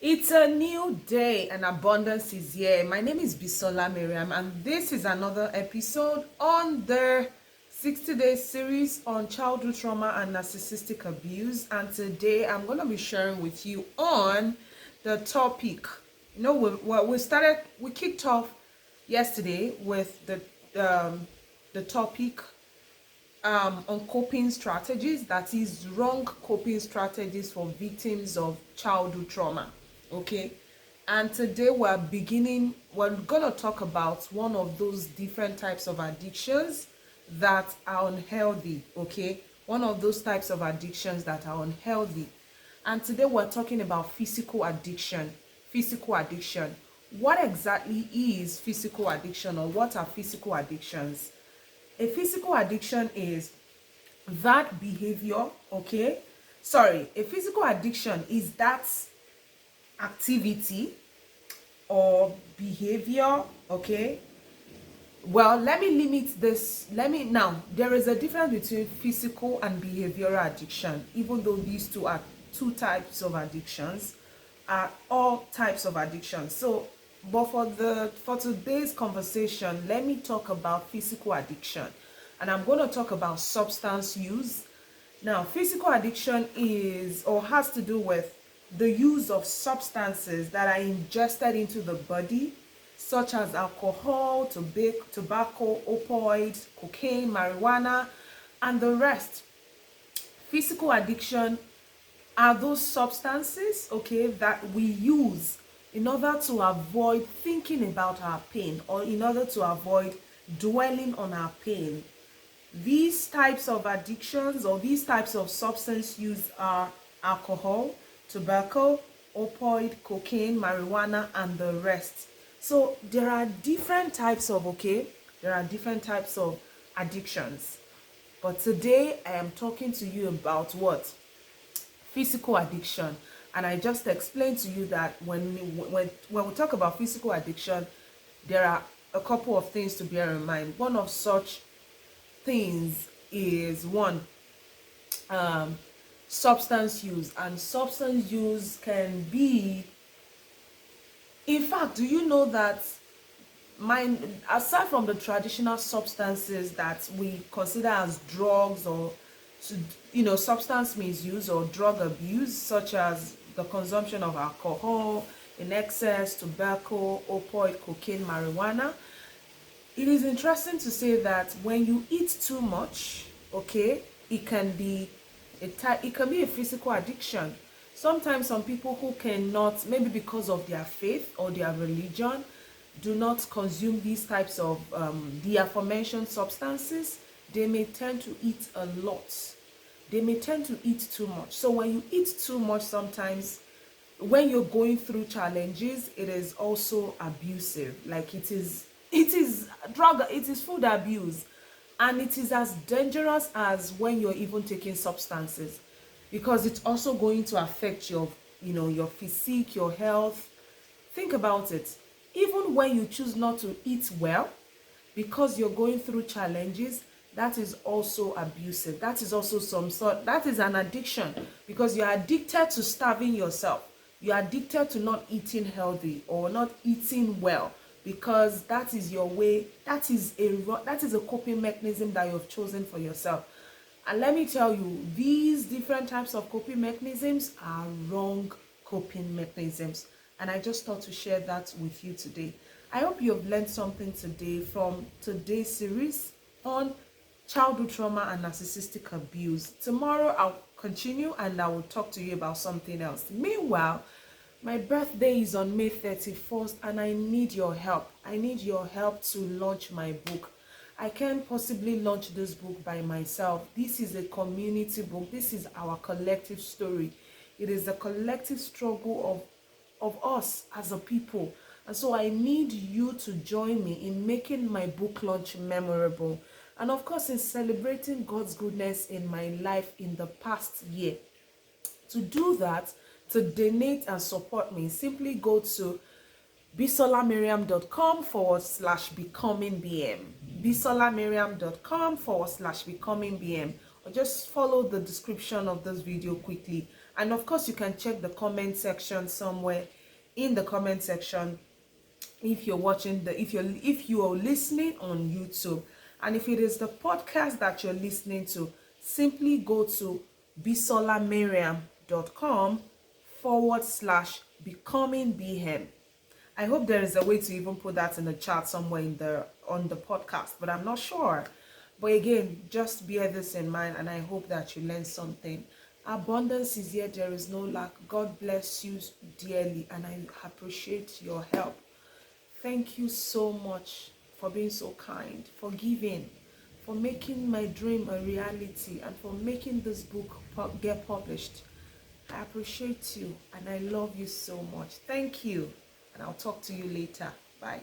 It's a new day and abundance is here. My name is Bisola Miriam and this is another episode on the 60-day series on childhood trauma and narcissistic abuse. And today I'm going to be sharing with you on the topic. We kicked off yesterday with the topic on coping strategies, that is wrong coping strategies for victims of childhood trauma. Okay, and today we're gonna talk about one of those different types of addictions that are unhealthy. Okay, one of those types of addictions that are unhealthy. And today we're talking about physical addiction. What exactly is physical addiction, or what are physical addictions? A physical addiction is that behavior, okay? Sorry, a physical addiction is that activity or behavior, okay? Well, let me limit this. There is a difference between physical and behavioral addiction, even though these two are two types of addictions, are all types of addictions. So, but for today's conversation, let me talk about physical addiction, and I'm going to talk about substance use. Now, physical addiction is or has to do with the use of substances that are ingested into the body, such as alcohol, tobacco, opioids, cocaine, marijuana, and the rest. Physical addiction are those substances, okay, that we use in order to avoid thinking about our pain, or in order to avoid dwelling on our pain. These types of addictions or these types of substance use are alcohol, tobacco, opioid, cocaine, marijuana, and the rest. So there are different types of addictions. But today I am talking to you about what? Physical addiction. And I just explained to you that when we talk about physical addiction, there are a couple of things to bear in mind. One of such things is substance use. And substance use can be, in fact, do you know that aside from the traditional substances that we consider as drugs, or substance misuse or drug abuse, such as the consumption of alcohol in excess, tobacco, opioid, cocaine, marijuana, it is interesting to say that when you eat too much, okay, it can be a physical addiction. Sometimes some people who cannot, maybe because of their faith or their religion, do not consume these types of the aforementioned substances, they may tend to eat a lot. They may tend to eat too much. So when you eat too much, sometimes when you're going through challenges, it is also abusive. Like it is food abuse, and it is as dangerous as when you're even taking substances, because it's also going to affect your physique, your health. Think about it. Even when you choose not to eat well because you're going through challenges, that is also abusive. That is also that is an addiction, because you're addicted to starving yourself. You're addicted to not eating healthy or not eating well, because that is your way. That is a coping mechanism that you've chosen for yourself. And let me tell you, these different types of coping mechanisms are wrong coping mechanisms. And I just thought to share that with you today. I hope you have learned something today from today's series on childhood trauma and narcissistic abuse. Tomorrow I'll continue and I will talk to you about something else. Meanwhile, my birthday is on May 31st and I need your help. I need your help to launch my book. I can't possibly launch this book by myself. This is a community book. This is our collective story. It is a collective struggle of us as a people. And so I need you to join me in making my book launch memorable. And of course, in celebrating God's goodness in my life in the past year. To do that, to donate and support me, simply go to bisolamiriam.com/becomingbm. bisolamiriam.com/becomingbm. Or just follow the description of this video quickly And of course, you can check the comment section somewhere in the comment section if you're watching if you are listening on YouTube. And if it is the podcast that you're listening to, simply go to bisolamariam.com/becoming BM. I hope there is a way to even put that in the chat somewhere in the on the podcast, but I'm not sure. But again, just bear this in mind, and I hope that you learn something. Abundance is here, there is no lack. God bless you dearly, and I appreciate your help. Thank you so much for being so kind, for giving, for making my dream a reality, and for making this book get published. I appreciate you and I love you so much. Thank you, and I'll talk to you later. Bye.